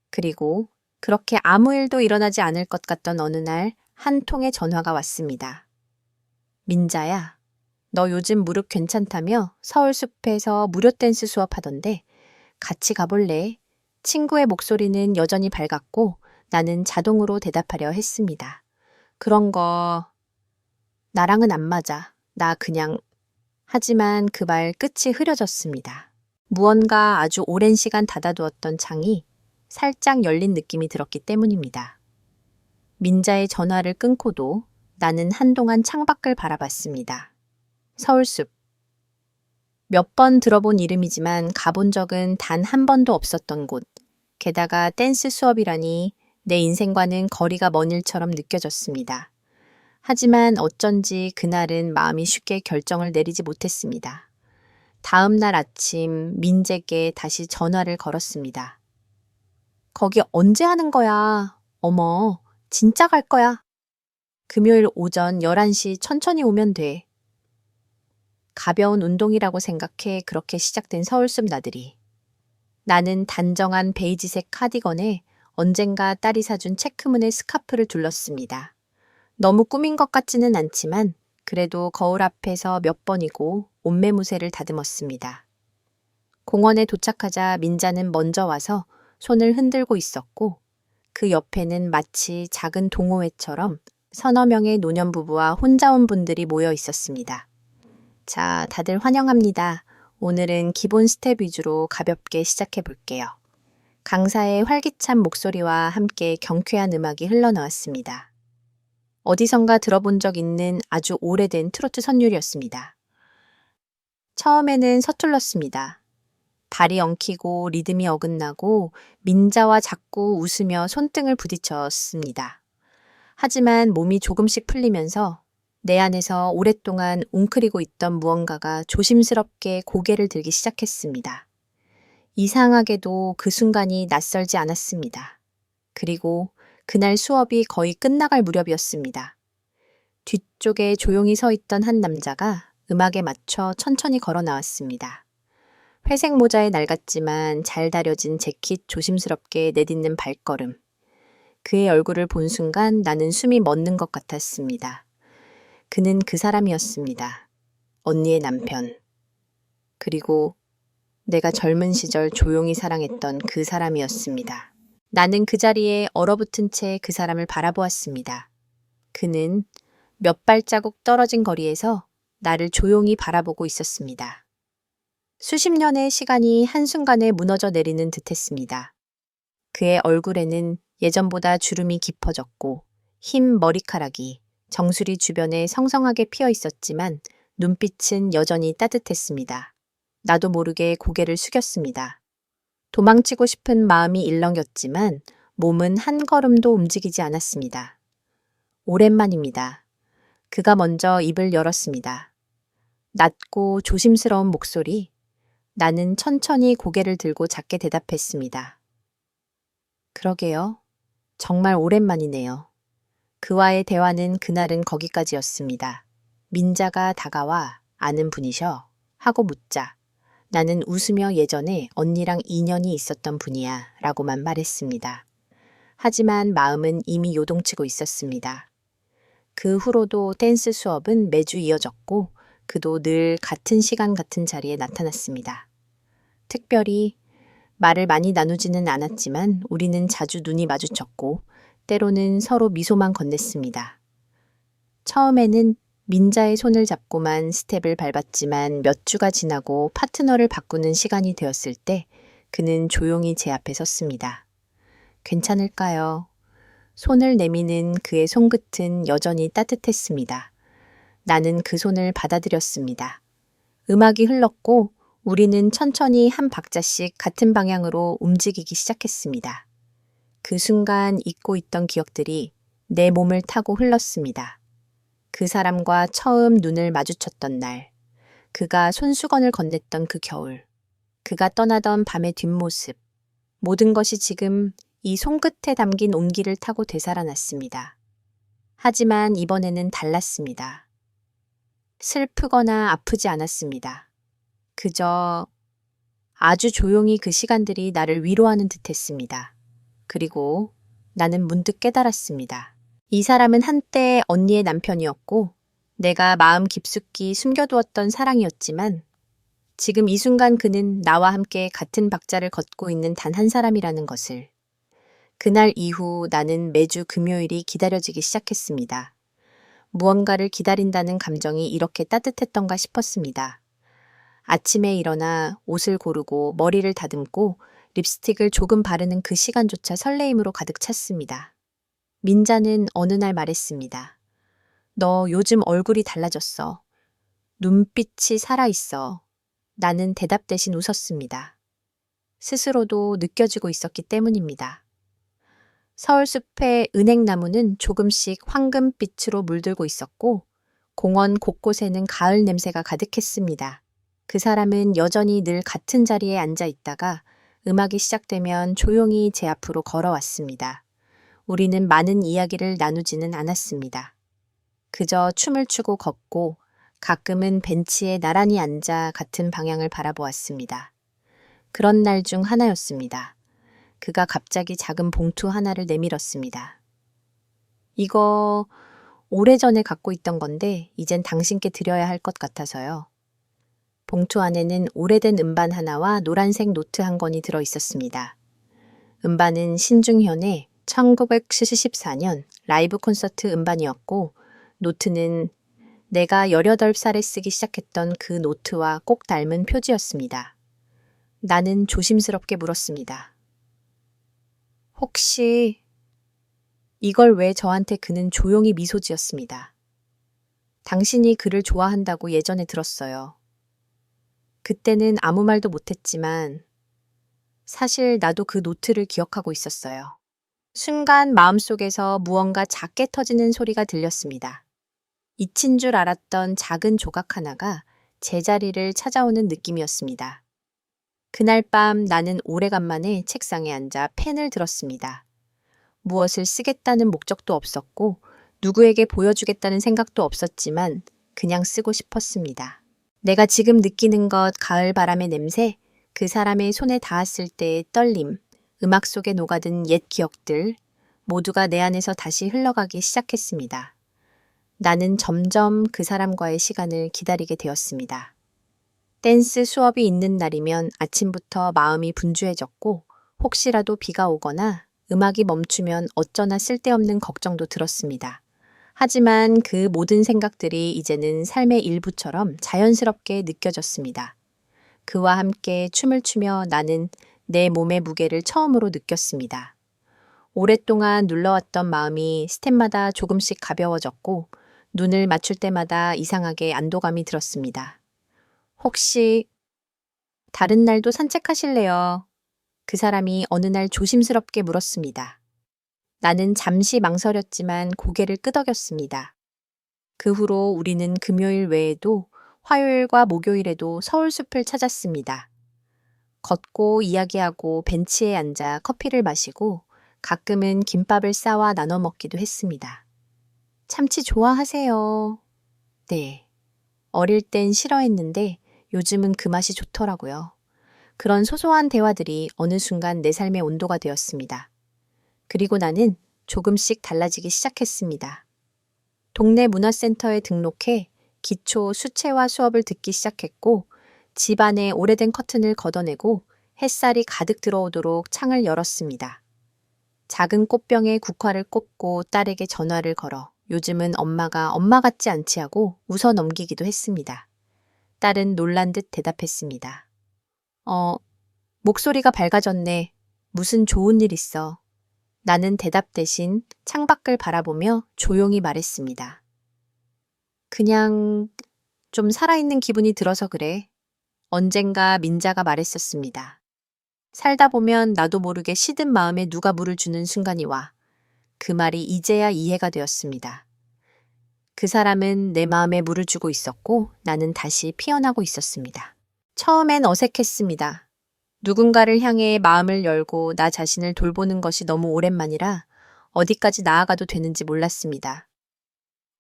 그리고 그렇게 아무 일도 일어나지 않을 것 같던 어느 날 한 통의 전화가 왔습니다. 민자야, 너 요즘 무릎 괜찮다며 서울숲에서 무료 댄스 수업하던데 같이 가볼래? 친구의 목소리는 여전히 밝았고 나는 자동으로 대답하려 했습니다. 그런 거 나랑은 안 맞아. 나 그냥... 하지만 그 말 끝이 흐려졌습니다. 무언가 아주 오랜 시간 닫아두었던 창이 살짝 열린 느낌이 들었기 때문입니다. 민자의 전화를 끊고도 나는 한동안 창밖을 바라봤습니다. 서울숲. 몇 번 들어본 이름이지만 가본 적은 단 한 번도 없었던 곳. 게다가 댄스 수업이라니 내 인생과는 거리가 먼 일처럼 느껴졌습니다. 하지만 어쩐지 그날은 마음이 쉽게 결정을 내리지 못했습니다. 다음 날 아침 민재께 다시 전화를 걸었습니다. 거기 언제 하는 거야? 어머, 진짜 갈 거야. 금요일 오전 11시 천천히 오면 돼. 가벼운 운동이라고 생각해 그렇게 시작된 서울숲 나들이. 나는 단정한 베이지색 카디건에 언젠가 딸이 사준 체크무늬 스카프를 둘렀습니다. 너무 꾸민 것 같지는 않지만 그래도 거울 앞에서 몇 번이고 옷매무새를 다듬었습니다. 공원에 도착하자 민자는 먼저 와서 손을 흔들고 있었고 그 옆에는 마치 작은 동호회처럼 서너 명의 노년부부와 혼자 온 분들이 모여 있었습니다. 자, 다들 환영합니다. 오늘은 기본 스텝 위주로 가볍게 시작해 볼게요. 강사의 활기찬 목소리와 함께 경쾌한 음악이 흘러나왔습니다. 어디선가 들어본 적 있는 아주 오래된 트로트 선율이었습니다. 처음에는 서툴렀습니다. 발이 엉키고 리듬이 어긋나고 민자와 자꾸 웃으며 손등을 부딪혔습니다. 하지만 몸이 조금씩 풀리면서 내 안에서 오랫동안 웅크리고 있던 무언가가 조심스럽게 고개를 들기 시작했습니다. 이상하게도 그 순간이 낯설지 않았습니다. 그리고 그날 수업이 거의 끝나갈 무렵이었습니다. 뒤쪽에 조용히 서 있던 한 남자가 음악에 맞춰 천천히 걸어 나왔습니다. 회색 모자에 낡았지만 잘 다려진 재킷 조심스럽게 내딛는 발걸음. 그의 얼굴을 본 순간 나는 숨이 멎는 것 같았습니다. 그는 그 사람이었습니다. 언니의 남편. 그리고 내가 젊은 시절 조용히 사랑했던 그 사람이었습니다. 나는 그 자리에 얼어붙은 채 그 사람을 바라보았습니다. 그는 몇 발자국 떨어진 거리에서 나를 조용히 바라보고 있었습니다. 수십 년의 시간이 한순간에 무너져 내리는 듯했습니다. 그의 얼굴에는 예전보다 주름이 깊어졌고 흰 머리카락이 정수리 주변에 성성하게 피어 있었지만 눈빛은 여전히 따뜻했습니다. 나도 모르게 고개를 숙였습니다. 도망치고 싶은 마음이 일렁였지만 몸은 한 걸음도 움직이지 않았습니다. 오랜만입니다. 그가 먼저 입을 열었습니다. 낮고 조심스러운 목소리. 나는 천천히 고개를 들고 작게 대답했습니다. 그러게요. 정말 오랜만이네요. 그와의 대화는 그날은 거기까지였습니다. 민자가 다가와 아는 분이셔? 하고 묻자 나는 웃으며 예전에 언니랑 인연이 있었던 분이야 라고만 말했습니다. 하지만 마음은 이미 요동치고 있었습니다. 그 후로도 댄스 수업은 매주 이어졌고 그도 늘 같은 시간 같은 자리에 나타났습니다. 특별히 말을 많이 나누지는 않았지만 우리는 자주 눈이 마주쳤고 때로는 서로 미소만 건넸습니다. 처음에는 민자의 손을 잡고만 스텝을 밟았지만 몇 주가 지나고 파트너를 바꾸는 시간이 되었을 때 그는 조용히 제 앞에 섰습니다. 괜찮을까요? 손을 내미는 그의 손끝은 여전히 따뜻했습니다. 나는 그 손을 받아들였습니다. 음악이 흘렀고 우리는 천천히 한 박자씩 같은 방향으로 움직이기 시작했습니다. 그 순간 잊고 있던 기억들이 내 몸을 타고 흘렀습니다. 그 사람과 처음 눈을 마주쳤던 날, 그가 손수건을 건넸던 그 겨울, 그가 떠나던 밤의 뒷모습, 모든 것이 지금 이 손끝에 담긴 온기를 타고 되살아났습니다. 하지만 이번에는 달랐습니다. 슬프거나 아프지 않았습니다. 그저 아주 조용히 그 시간들이 나를 위로하는 듯했습니다. 그리고 나는 문득 깨달았습니다. 이 사람은 한때 언니의 남편이었고 내가 마음 깊숙이 숨겨두었던 사랑이었지만 지금 이 순간 그는 나와 함께 같은 박자를 걷고 있는 단 한 사람이라는 것을. 그날 이후 나는 매주 금요일이 기다려지기 시작했습니다. 무언가를 기다린다는 감정이 이렇게 따뜻했던가 싶었습니다. 아침에 일어나 옷을 고르고 머리를 다듬고 립스틱을 조금 바르는 그 시간조차 설레임으로 가득 찼습니다. 민자는 어느 날 말했습니다. 너 요즘 얼굴이 달라졌어. 눈빛이 살아있어. 나는 대답 대신 웃었습니다. 스스로도 느껴지고 있었기 때문입니다. 서울숲의 은행나무는 조금씩 황금빛으로 물들고 있었고 공원 곳곳에는 가을 냄새가 가득했습니다. 그 사람은 여전히 늘 같은 자리에 앉아 있다가 음악이 시작되면 조용히 제 앞으로 걸어왔습니다. 우리는 많은 이야기를 나누지는 않았습니다. 그저 춤을 추고 걷고 가끔은 벤치에 나란히 앉아 같은 방향을 바라보았습니다. 그런 날 중 하나였습니다. 그가 갑자기 작은 봉투 하나를 내밀었습니다. 이거 오래전에 갖고 있던 건데 이젠 당신께 드려야 할 것 같아서요. 봉투 안에는 오래된 음반 하나와 노란색 노트 한 권이 들어 있었습니다. 음반은 신중현의 1974년 라이브 콘서트 음반이었고, 노트는 내가 18살에 쓰기 시작했던 그 노트와 꼭 닮은 표지였습니다. 나는 조심스럽게 물었습니다. 혹시 이걸 왜 저한테? 그는 조용히 미소 지었습니다. 당신이 그를 좋아한다고 예전에 들었어요. 그때는 아무 말도 못했지만 사실 나도 그 노트를 기억하고 있었어요. 순간 마음속에서 무언가 작게 터지는 소리가 들렸습니다. 잊힌 줄 알았던 작은 조각 하나가 제자리를 찾아오는 느낌이었습니다. 그날 밤 나는 오래간만에 책상에 앉아 펜을 들었습니다. 무엇을 쓰겠다는 목적도 없었고 누구에게 보여주겠다는 생각도 없었지만 그냥 쓰고 싶었습니다. 내가 지금 느끼는 것, 가을 바람의 냄새, 그 사람의 손에 닿았을 때의 떨림, 음악 속에 녹아든 옛 기억들, 모두가 내 안에서 다시 흘러가기 시작했습니다. 나는 점점 그 사람과의 시간을 기다리게 되었습니다. 댄스 수업이 있는 날이면 아침부터 마음이 분주해졌고 혹시라도 비가 오거나 음악이 멈추면 어쩌나 쓸데없는 걱정도 들었습니다. 하지만 그 모든 생각들이 이제는 삶의 일부처럼 자연스럽게 느껴졌습니다. 그와 함께 춤을 추며 나는 내 몸의 무게를 처음으로 느꼈습니다. 오랫동안 눌러왔던 마음이 스텝마다 조금씩 가벼워졌고 눈을 맞출 때마다 이상하게 안도감이 들었습니다. 혹시 다른 날도 산책하실래요? 그 사람이 어느 날 조심스럽게 물었습니다. 나는 잠시 망설였지만 고개를 끄덕였습니다. 그 후로 우리는 금요일 외에도 화요일과 목요일에도 서울숲을 찾았습니다. 걷고 이야기하고 벤치에 앉아 커피를 마시고 가끔은 김밥을 싸와 나눠 먹기도 했습니다. 참치 좋아하세요? 네. 어릴 땐 싫어했는데 요즘은 그 맛이 좋더라고요. 그런 소소한 대화들이 어느 순간 내 삶의 온도가 되었습니다. 그리고 나는 조금씩 달라지기 시작했습니다. 동네 문화센터에 등록해 기초 수채화 수업을 듣기 시작했고 집 안에 오래된 커튼을 걷어내고 햇살이 가득 들어오도록 창을 열었습니다. 작은 꽃병에 국화를 꽂고 딸에게 전화를 걸어 요즘은 엄마가 엄마 같지 않지 하고 웃어 넘기기도 했습니다. 딸은 놀란 듯 대답했습니다. 목소리가 밝아졌네. 무슨 좋은 일 있어. 나는 대답 대신 창밖을 바라보며 조용히 말했습니다. 그냥 좀 살아있는 기분이 들어서 그래. 언젠가 민자가 말했었습니다. 살다 보면 나도 모르게 시든 마음에 누가 물을 주는 순간이 와. 그 말이 이제야 이해가 되었습니다. 그 사람은 내 마음에 물을 주고 있었고 나는 다시 피어나고 있었습니다. 처음엔 어색했습니다. 누군가를 향해 마음을 열고 나 자신을 돌보는 것이 너무 오랜만이라 어디까지 나아가도 되는지 몰랐습니다.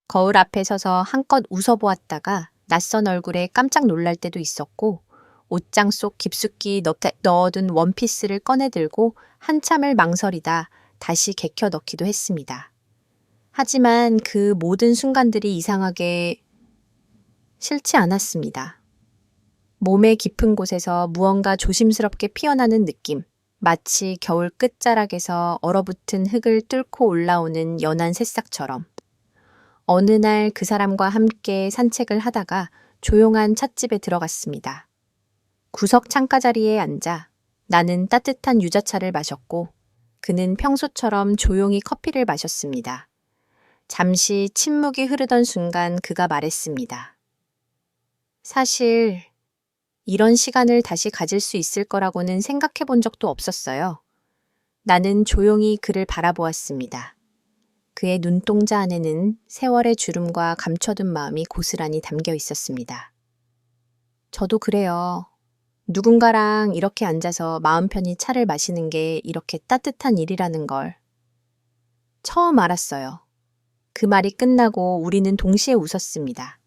거울 앞에 서서 한껏 웃어보았다가 낯선 얼굴에 깜짝 놀랄 때도 있었고 옷장 속 깊숙이 넣어둔 원피스를 꺼내들고 한참을 망설이다 다시 개켜 넣기도 했습니다. 하지만 그 모든 순간들이 이상하게 싫지 않았습니다. 몸의 깊은 곳에서 무언가 조심스럽게 피어나는 느낌, 마치 겨울 끝자락에서 얼어붙은 흙을 뚫고 올라오는 연한 새싹처럼. 어느 날 그 사람과 함께 산책을 하다가 조용한 찻집에 들어갔습니다. 구석 창가 자리에 앉아 나는 따뜻한 유자차를 마셨고 그는 평소처럼 조용히 커피를 마셨습니다. 잠시 침묵이 흐르던 순간 그가 말했습니다. 사실 이런 시간을 다시 가질 수 있을 거라고는 생각해 본 적도 없었어요. 나는 조용히 그를 바라보았습니다. 그의 눈동자 안에는 세월의 주름과 감춰둔 마음이 고스란히 담겨 있었습니다. 저도 그래요. 누군가랑 이렇게 앉아서 마음 편히 차를 마시는 게 이렇게 따뜻한 일이라는 걸 처음 알았어요. 그 말이 끝나고 우리는 동시에 웃었습니다.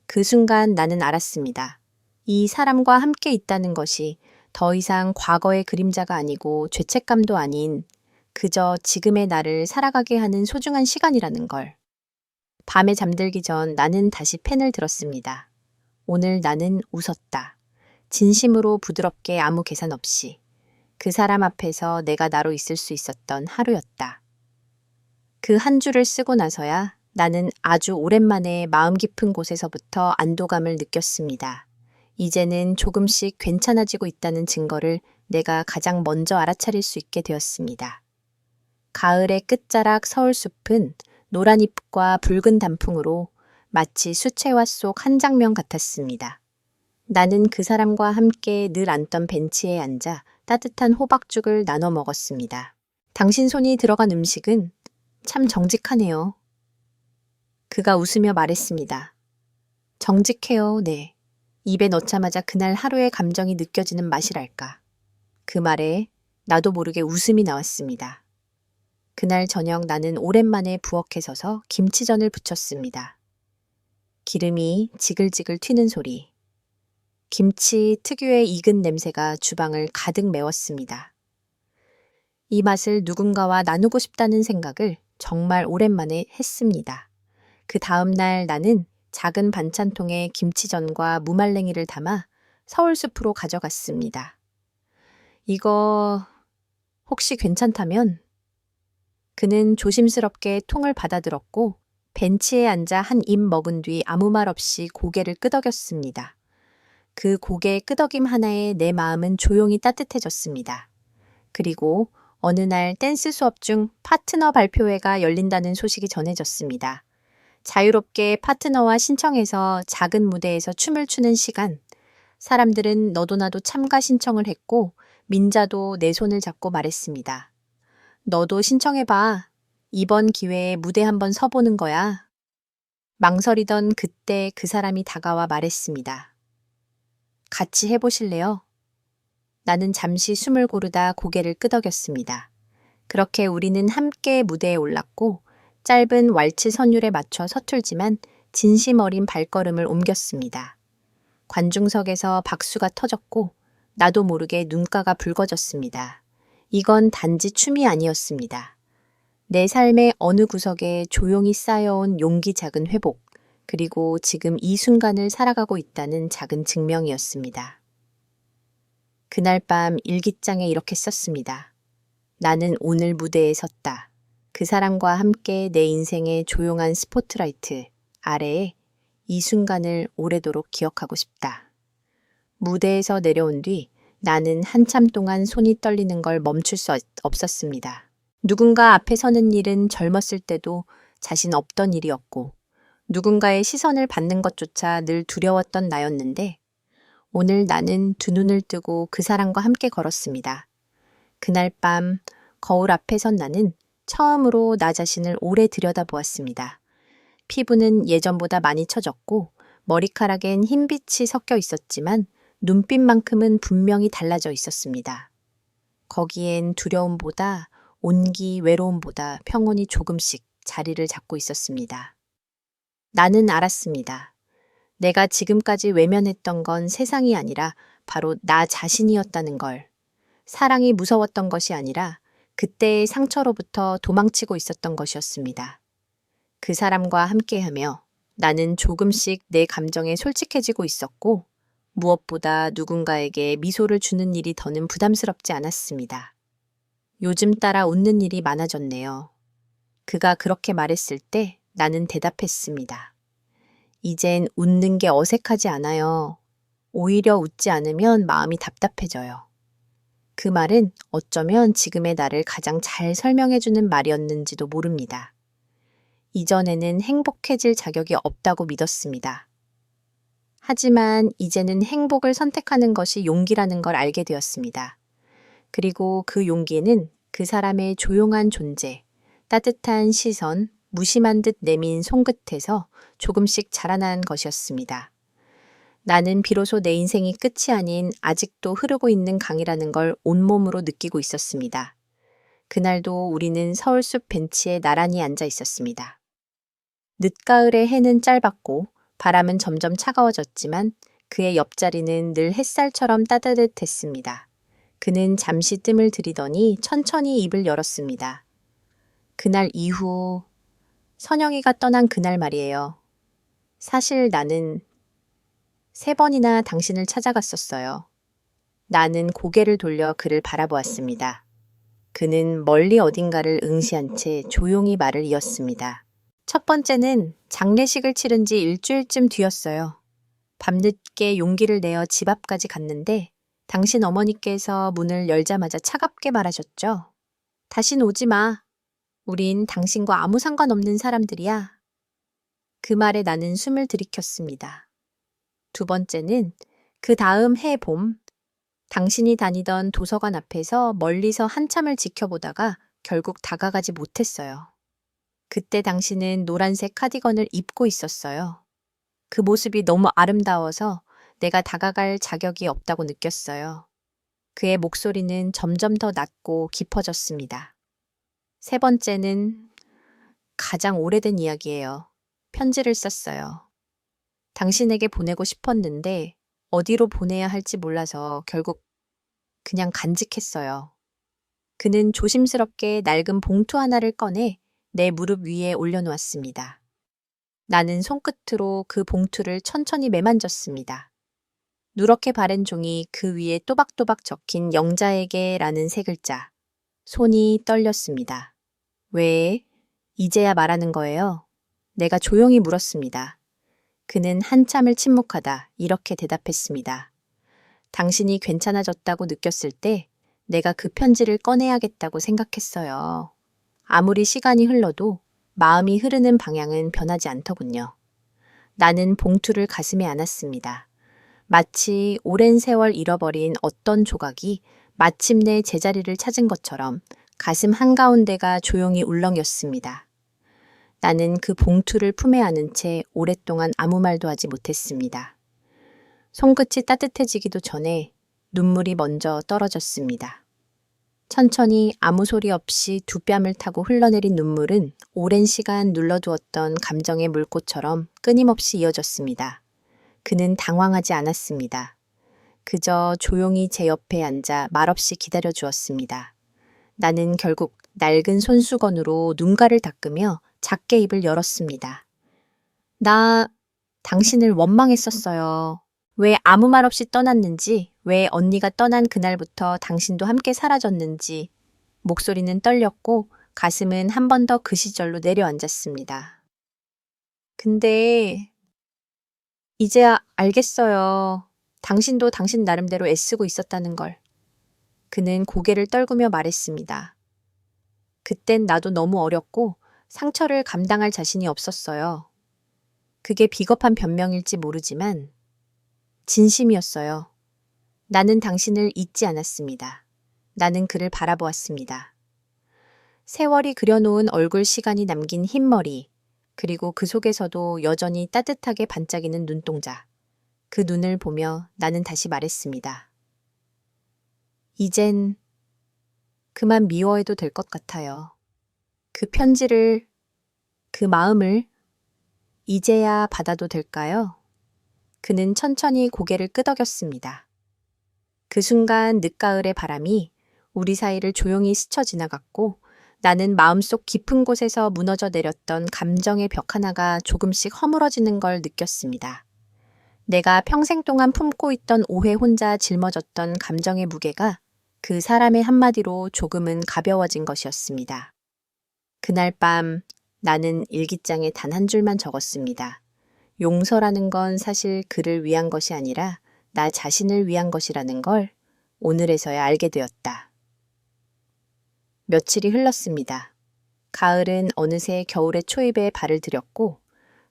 그 순간 나는 알았습니다. 이 사람과 함께 있다는 것이 더 이상 과거의 그림자가 아니고 죄책감도 아닌 그저 지금의 나를 살아가게 하는 소중한 시간이라는 걸. 밤에 잠들기 전 나는 다시 펜을 들었습니다. 오늘 나는 웃었다. 진심으로 부드럽게 아무 계산 없이 그 사람 앞에서 내가 나로 있을 수 있었던 하루였다. 그 한 줄을 쓰고 나서야 나는 아주 오랜만에 마음 깊은 곳에서부터 안도감을 느꼈습니다. 이제는 조금씩 괜찮아지고 있다는 증거를 내가 가장 먼저 알아차릴 수 있게 되었습니다. 가을의 끝자락 서울숲은 노란 잎과 붉은 단풍으로 마치 수채화 속 한 장면 같았습니다. 나는 그 사람과 함께 늘 앉던 벤치에 앉아 따뜻한 호박죽을 나눠 먹었습니다. 당신 손이 들어간 음식은 참 정직하네요. 그가 웃으며 말했습니다. 정직해요, 네. 입에 넣자마자 그날 하루의 감정이 느껴지는 맛이랄까. 그 말에 나도 모르게 웃음이 나왔습니다. 그날 저녁 나는 오랜만에 부엌에 서서 김치전을 부쳤습니다. 기름이 지글지글 튀는 소리. 김치 특유의 익은 냄새가 주방을 가득 메웠습니다. 이 맛을 누군가와 나누고 싶다는 생각을 정말 오랜만에 했습니다. 그 다음 날 나는 작은 반찬통에 김치전과 무말랭이를 담아 서울숲으로 가져갔습니다. 이거 혹시 괜찮다면? 그는 조심스럽게 통을 받아들었고 벤치에 앉아 한 입 먹은 뒤 아무 말 없이 고개를 끄덕였습니다. 그 고개의 끄덕임 하나에 내 마음은 조용히 따뜻해졌습니다. 그리고 어느 날 댄스 수업 중 파트너 발표회가 열린다는 소식이 전해졌습니다. 자유롭게 파트너와 신청해서 작은 무대에서 춤을 추는 시간. 사람들은 너도 나도 참가 신청을 했고 민자도 내 손을 잡고 말했습니다. 너도 신청해봐. 이번 기회에 무대 한번 서보는 거야. 망설이던 그때 그 사람이 다가와 말했습니다. 같이 해보실래요? 나는 잠시 숨을 고르다 고개를 끄덕였습니다. 그렇게 우리는 함께 무대에 올랐고 짧은 왈츠 선율에 맞춰 서툴지만 진심 어린 발걸음을 옮겼습니다. 관중석에서 박수가 터졌고 나도 모르게 눈가가 붉어졌습니다. 이건 단지 춤이 아니었습니다. 내 삶의 어느 구석에 조용히 쌓여온 용기 작은 회복, 그리고 지금 이 순간을 살아가고 있다는 작은 증명이었습니다. 그날 밤 일기장에 이렇게 썼습니다. 나는 오늘 무대에 섰다. 그 사람과 함께 내 인생의 조용한 스포트라이트 아래에 이 순간을 오래도록 기억하고 싶다. 무대에서 내려온 뒤 나는 한참 동안 손이 떨리는 걸 멈출 수 없었습니다. 누군가 앞에 서는 일은 젊었을 때도 자신 없던 일이었고 누군가의 시선을 받는 것조차 늘 두려웠던 나였는데 오늘 나는 두 눈을 뜨고 그 사람과 함께 걸었습니다. 그날 밤 거울 앞에 선 나는 처음으로 나 자신을 오래 들여다보았습니다. 피부는 예전보다 많이 처졌고 머리카락엔 흰빛이 섞여 있었지만 눈빛만큼은 분명히 달라져 있었습니다. 거기엔 두려움보다 온기, 외로움보다 평온이 조금씩 자리를 잡고 있었습니다. 나는 알았습니다. 내가 지금까지 외면했던 건 세상이 아니라 바로 나 자신이었다는 걸. 사랑이 무서웠던 것이 아니라 그때의 상처로부터 도망치고 있었던 것이었습니다. 그 사람과 함께하며 나는 조금씩 내 감정에 솔직해지고 있었고 무엇보다 누군가에게 미소를 주는 일이 더는 부담스럽지 않았습니다. 요즘 따라 웃는 일이 많아졌네요. 그가 그렇게 말했을 때 나는 대답했습니다. 이젠 웃는 게 어색하지 않아요. 오히려 웃지 않으면 마음이 답답해져요. 그 말은 어쩌면 지금의 나를 가장 잘 설명해주는 말이었는지도 모릅니다. 이전에는 행복해질 자격이 없다고 믿었습니다. 하지만 이제는 행복을 선택하는 것이 용기라는 걸 알게 되었습니다. 그리고 그 용기는 그 사람의 조용한 존재, 따뜻한 시선, 무심한 듯 내민 손끝에서 조금씩 자라난 것이었습니다. 나는 비로소 내 인생이 끝이 아닌 아직도 흐르고 있는 강이라는 걸 온몸으로 느끼고 있었습니다. 그날도 우리는 서울숲 벤치에 나란히 앉아 있었습니다. 늦가을의 해는 짧았고 바람은 점점 차가워졌지만 그의 옆자리는 늘 햇살처럼 따뜻했습니다. 그는 잠시 뜸을 들이더니 천천히 입을 열었습니다. 그날 이후 선영이가 떠난 그날 말이에요. 사실 나는 3번이나 당신을 찾아갔었어요. 나는 고개를 돌려 그를 바라보았습니다. 그는 멀리 어딘가를 응시한 채 조용히 말을 이었습니다. 첫 번째는 장례식을 치른 지 일주일쯤 뒤였어요. 밤늦게 용기를 내어 집 앞까지 갔는데 당신 어머니께서 문을 열자마자 차갑게 말하셨죠. 다신 오지 마. 우린 당신과 아무 상관없는 사람들이야. 그 말에 나는 숨을 들이켰습니다. 두 번째는 그 다음 해 봄, 당신이 다니던 도서관 앞에서 멀리서 한참을 지켜보다가 결국 다가가지 못했어요. 그때 당신은 노란색 카디건을 입고 있었어요. 그 모습이 너무 아름다워서 내가 다가갈 자격이 없다고 느꼈어요. 그의 목소리는 점점 더 낮고 깊어졌습니다. 세 번째는 가장 오래된 이야기예요. 편지를 썼어요. 당신에게 보내고 싶었는데 어디로 보내야 할지 몰라서 결국 그냥 간직했어요. 그는 조심스럽게 낡은 봉투 하나를 꺼내 내 무릎 위에 올려놓았습니다. 나는 손끝으로 그 봉투를 천천히 매만졌습니다. 누렇게 바랜 종이 그 위에 또박또박 적힌 영자에게라는 세 글자. 손이 떨렸습니다. 왜? 이제야 말하는 거예요? 내가 조용히 물었습니다. 그는 한참을 침묵하다 이렇게 대답했습니다. 당신이 괜찮아졌다고 느꼈을 때 내가 그 편지를 꺼내야겠다고 생각했어요. 아무리 시간이 흘러도 마음이 흐르는 방향은 변하지 않더군요. 나는 봉투를 가슴에 안았습니다. 마치 오랜 세월 잃어버린 어떤 조각이 마침내 제자리를 찾은 것처럼 가슴 한가운데가 조용히 울렁였습니다. 나는 그 봉투를 품에 안은 채 오랫동안 아무 말도 하지 못했습니다. 손끝이 따뜻해지기도 전에 눈물이 먼저 떨어졌습니다. 천천히 아무 소리 없이 두 뺨을 타고 흘러내린 눈물은 오랜 시간 눌러두었던 감정의 물꽃처럼 끊임없이 이어졌습니다. 그는 당황하지 않았습니다. 그저 조용히 제 옆에 앉아 말없이 기다려 주었습니다. 나는 결국 낡은 손수건으로 눈가를 닦으며 작게 입을 열었습니다. 나 당신을 원망했었어요. 왜 아무 말 없이 떠났는지, 왜 언니가 떠난 그날부터 당신도 함께 사라졌는지. 목소리는 떨렸고 가슴은 한 번 더 그 시절로 내려앉았습니다. 근데 이제야 알겠어요. 당신도 당신 나름대로 애쓰고 있었다는 걸. 그는 고개를 떨구며 말했습니다. 그땐 나도 너무 어렸고 상처를 감당할 자신이 없었어요. 그게 비겁한 변명일지 모르지만 진심이었어요. 나는 당신을 잊지 않았습니다. 나는 그를 바라보았습니다. 세월이 그려놓은 얼굴 시간이 남긴 흰머리, 그리고 그 속에서도 여전히 따뜻하게 반짝이는 눈동자. 그 눈을 보며 나는 다시 말했습니다. 이젠 그만 미워해도 될 것 같아요. 그 편지를, 그 마음을 이제야 받아도 될까요? 그는 천천히 고개를 끄덕였습니다. 그 순간 늦가을의 바람이 우리 사이를 조용히 스쳐 지나갔고 나는 마음속 깊은 곳에서 무너져 내렸던 감정의 벽 하나가 조금씩 허물어지는 걸 느꼈습니다. 내가 평생 동안 품고 있던 오해 혼자 짊어졌던 감정의 무게가 그 사람의 한마디로 조금은 가벼워진 것이었습니다. 그날 밤 나는 일기장에 단 한 줄만 적었습니다. 용서라는 건 사실 그를 위한 것이 아니라 나 자신을 위한 것이라는 걸 오늘에서야 알게 되었다. 며칠이 흘렀습니다. 가을은 어느새 겨울의 초입에 발을 들였고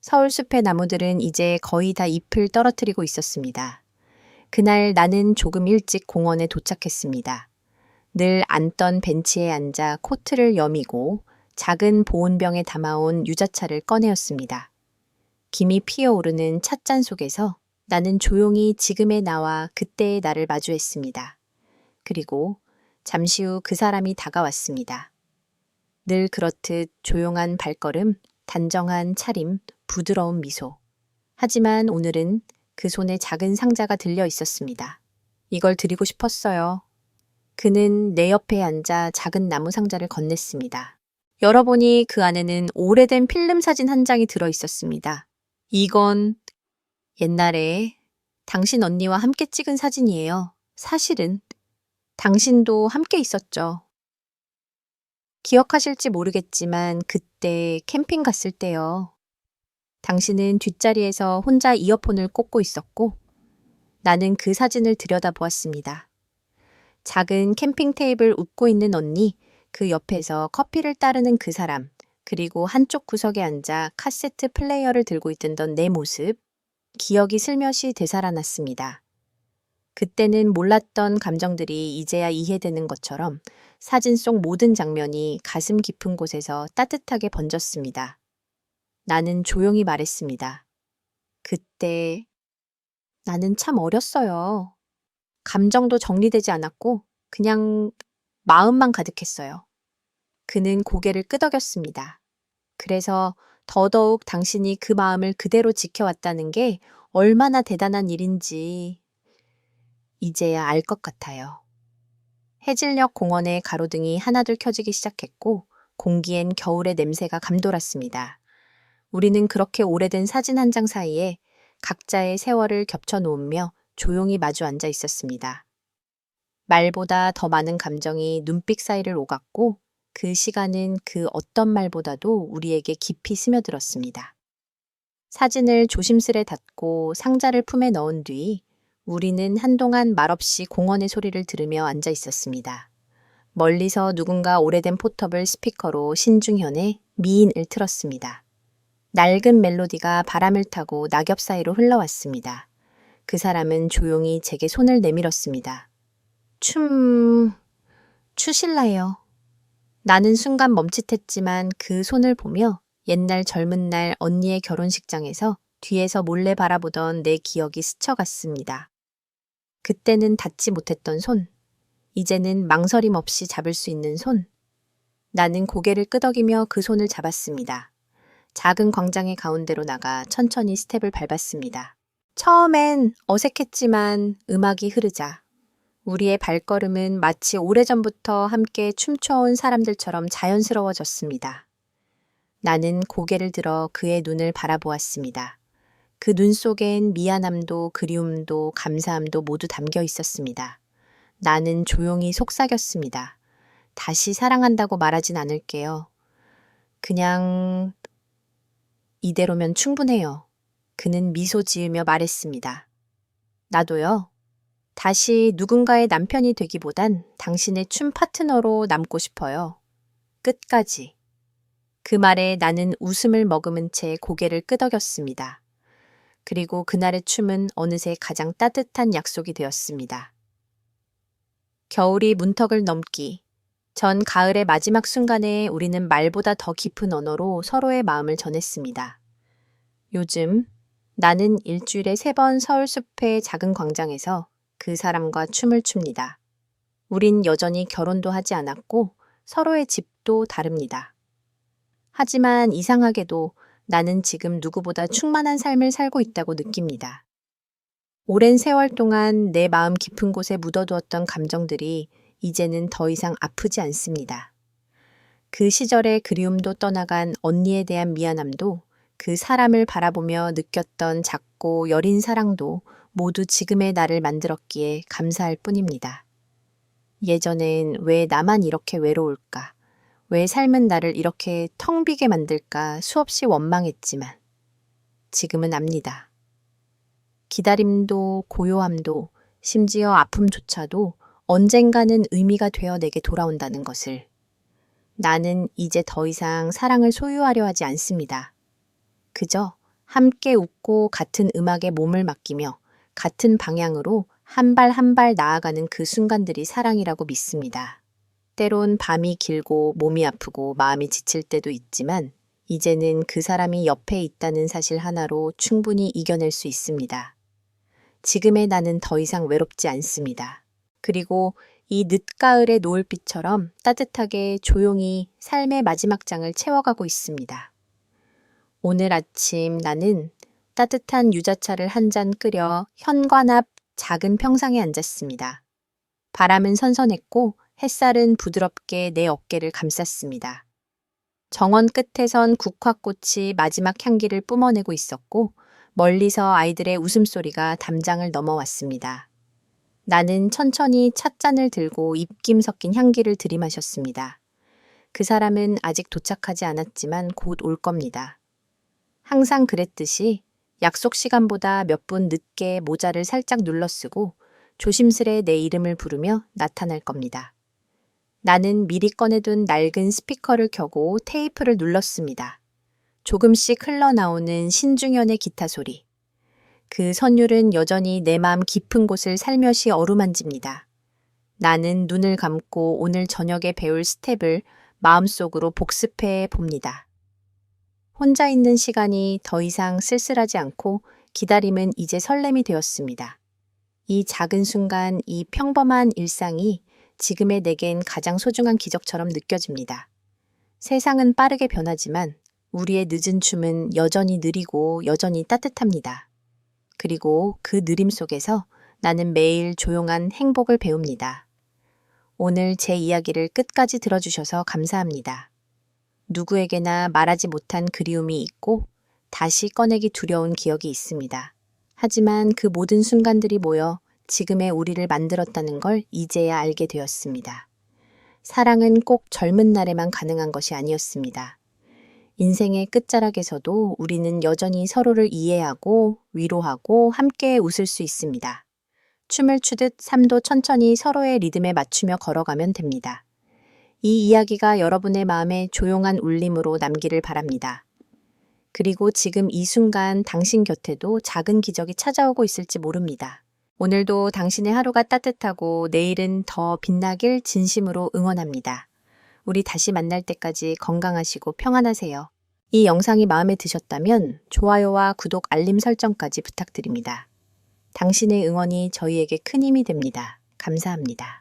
서울숲의 나무들은 이제 거의 다 잎을 떨어뜨리고 있었습니다. 그날 나는 조금 일찍 공원에 도착했습니다. 늘 앉던 벤치에 앉아 코트를 여미고 작은 보온병에 담아온 유자차를 꺼내었습니다. 김이 피어오르는 찻잔 속에서 나는 조용히 지금의 나와 그때의 나를 마주했습니다. 그리고 잠시 후 그 사람이 다가왔습니다. 늘 그렇듯 조용한 발걸음, 단정한 차림, 부드러운 미소. 하지만 오늘은 그 손에 작은 상자가 들려 있었습니다. 이걸 드리고 싶었어요. 그는 내 옆에 앉아 작은 나무 상자를 건넸습니다. 열어보니 그 안에는 오래된 필름 사진 한 장이 들어 있었습니다. 이건 옛날에 당신 언니와 함께 찍은 사진이에요. 사실은 당신도 함께 있었죠. 기억하실지 모르겠지만 그때 캠핑 갔을 때요. 당신은 뒷자리에서 혼자 이어폰을 꽂고 있었고 나는 그 사진을 들여다보았습니다. 작은 캠핑 테이블 웃고 있는 언니, 그 옆에서 커피를 따르는 그 사람, 그리고 한쪽 구석에 앉아 카세트 플레이어를 들고 있던 내 모습, 기억이 슬며시 되살아났습니다. 그때는 몰랐던 감정들이 이제야 이해되는 것처럼 사진 속 모든 장면이 가슴 깊은 곳에서 따뜻하게 번졌습니다. 나는 조용히 말했습니다. 그때 나는 참 어렸어요. 감정도 정리되지 않았고 그냥 마음만 가득했어요. 그는 고개를 끄덕였습니다. 그래서 더더욱 당신이 그 마음을 그대로 지켜왔다는 게 얼마나 대단한 일인지 이제야 알 것 같아요. 해질녘 공원의 가로등이 하나둘 켜지기 시작했고 공기엔 겨울의 냄새가 감돌았습니다. 우리는 그렇게 오래된 사진 한 장 사이에 각자의 세월을 겹쳐놓으며 조용히 마주 앉아 있었습니다. 말보다 더 많은 감정이 눈빛 사이를 오갔고 그 시간은 그 어떤 말보다도 우리에게 깊이 스며들었습니다. 사진을 조심스레 닫고 상자를 품에 넣은 뒤 우리는 한동안 말없이 공원의 소리를 들으며 앉아 있었습니다. 멀리서 누군가 오래된 포터블 스피커로 신중현의 미인을 틀었습니다. 낡은 멜로디가 바람을 타고 낙엽 사이로 흘러왔습니다. 그 사람은 조용히 제게 손을 내밀었습니다. 추실라요. 나는 순간 멈칫했지만 그 손을 보며 옛날 젊은 날 언니의 결혼식장에서 뒤에서 몰래 바라보던 내 기억이 스쳐갔습니다. 그때는 닿지 못했던 손, 이제는 망설임 없이 잡을 수 있는 손. 나는 고개를 끄덕이며 그 손을 잡았습니다. 작은 광장의 가운데로 나가 천천히 스텝을 밟았습니다. 처음엔 어색했지만 음악이 흐르자 우리의 발걸음은 마치 오래전부터 함께 춤춰온 사람들처럼 자연스러워졌습니다. 나는 고개를 들어 그의 눈을 바라보았습니다. 그 눈 속엔 미안함도 그리움도 감사함도 모두 담겨 있었습니다. 나는 조용히 속삭였습니다. 다시 사랑한다고 말하진 않을게요. 그냥 이대로면 충분해요. 그는 미소 지으며 말했습니다. 나도요. 다시 누군가의 남편이 되기보단 당신의 춤 파트너로 남고 싶어요. 끝까지. 그 말에 나는 웃음을 머금은 채 고개를 끄덕였습니다. 그리고 그날의 춤은 어느새 가장 따뜻한 약속이 되었습니다. 겨울이 문턱을 넘기 전 가을의 마지막 순간에 우리는 말보다 더 깊은 언어로 서로의 마음을 전했습니다. 요즘 나는 일주일에 3번 서울숲의 작은 광장에서 그 사람과 춤을 춥니다. 우린 여전히 결혼도 하지 않았고 서로의 집도 다릅니다. 하지만 이상하게도 나는 지금 누구보다 충만한 삶을 살고 있다고 느낍니다. 오랜 세월 동안 내 마음 깊은 곳에 묻어두었던 감정들이 이제는 더 이상 아프지 않습니다. 그 시절의 그리움도 떠나간 언니에 대한 미안함도 그 사람을 바라보며 느꼈던 작고 여린 사랑도 모두 지금의 나를 만들었기에 감사할 뿐입니다. 예전엔 왜 나만 이렇게 외로울까? 왜 삶은 나를 이렇게 텅 비게 만들까 수없이 원망했지만 지금은 압니다. 기다림도 고요함도 심지어 아픔조차도 언젠가는 의미가 되어 내게 돌아온다는 것을. 나는 이제 더 이상 사랑을 소유하려 하지 않습니다. 그저 함께 웃고 같은 음악에 몸을 맡기며 같은 방향으로 한 발 한 발 나아가는 그 순간들이 사랑이라고 믿습니다. 때론 밤이 길고 몸이 아프고 마음이 지칠 때도 있지만 이제는 그 사람이 옆에 있다는 사실 하나로 충분히 이겨낼 수 있습니다. 지금의 나는 더 이상 외롭지 않습니다. 그리고 이 늦가을의 노을빛처럼 따뜻하게 조용히 삶의 마지막 장을 채워가고 있습니다. 오늘 아침 나는 따뜻한 유자차를 한 잔 끓여 현관 앞 작은 평상에 앉았습니다. 바람은 선선했고 햇살은 부드럽게 내 어깨를 감쌌습니다. 정원 끝에선 국화꽃이 마지막 향기를 뿜어내고 있었고 멀리서 아이들의 웃음소리가 담장을 넘어왔습니다. 나는 천천히 찻잔을 들고 입김 섞인 향기를 들이마셨습니다. 그 사람은 아직 도착하지 않았지만 곧 올 겁니다. 항상 그랬듯이 약속 시간보다 몇 분 늦게 모자를 살짝 눌러쓰고 조심스레 내 이름을 부르며 나타날 겁니다. 나는 미리 꺼내둔 낡은 스피커를 켜고 테이프를 눌렀습니다. 조금씩 흘러나오는 신중현의 기타 소리. 그 선율은 여전히 내 마음 깊은 곳을 살며시 어루만집니다. 나는 눈을 감고 오늘 저녁에 배울 스텝을 마음속으로 복습해 봅니다. 혼자 있는 시간이 더 이상 쓸쓸하지 않고 기다림은 이제 설렘이 되었습니다. 이 작은 순간, 이 평범한 일상이 지금의 내겐 가장 소중한 기적처럼 느껴집니다. 세상은 빠르게 변하지만 우리의 늦은 춤은 여전히 느리고 여전히 따뜻합니다. 그리고 그 느림 속에서 나는 매일 조용한 행복을 배웁니다. 오늘 제 이야기를 끝까지 들어주셔서 감사합니다. 누구에게나 말하지 못한 그리움이 있고 다시 꺼내기 두려운 기억이 있습니다. 하지만 그 모든 순간들이 모여 지금의 우리를 만들었다는 걸 이제야 알게 되었습니다. 사랑은 꼭 젊은 날에만 가능한 것이 아니었습니다. 인생의 끝자락에서도 우리는 여전히 서로를 이해하고 위로하고 함께 웃을 수 있습니다. 춤을 추듯 삶도 천천히 서로의 리듬에 맞추며 걸어가면 됩니다. 이 이야기가 여러분의 마음에 조용한 울림으로 남기를 바랍니다. 그리고 지금 이 순간 당신 곁에도 작은 기적이 찾아오고 있을지 모릅니다. 오늘도 당신의 하루가 따뜻하고 내일은 더 빛나길 진심으로 응원합니다. 우리 다시 만날 때까지 건강하시고 평안하세요. 이 영상이 마음에 드셨다면 좋아요와 구독, 알림 설정까지 부탁드립니다. 당신의 응원이 저희에게 큰 힘이 됩니다. 감사합니다.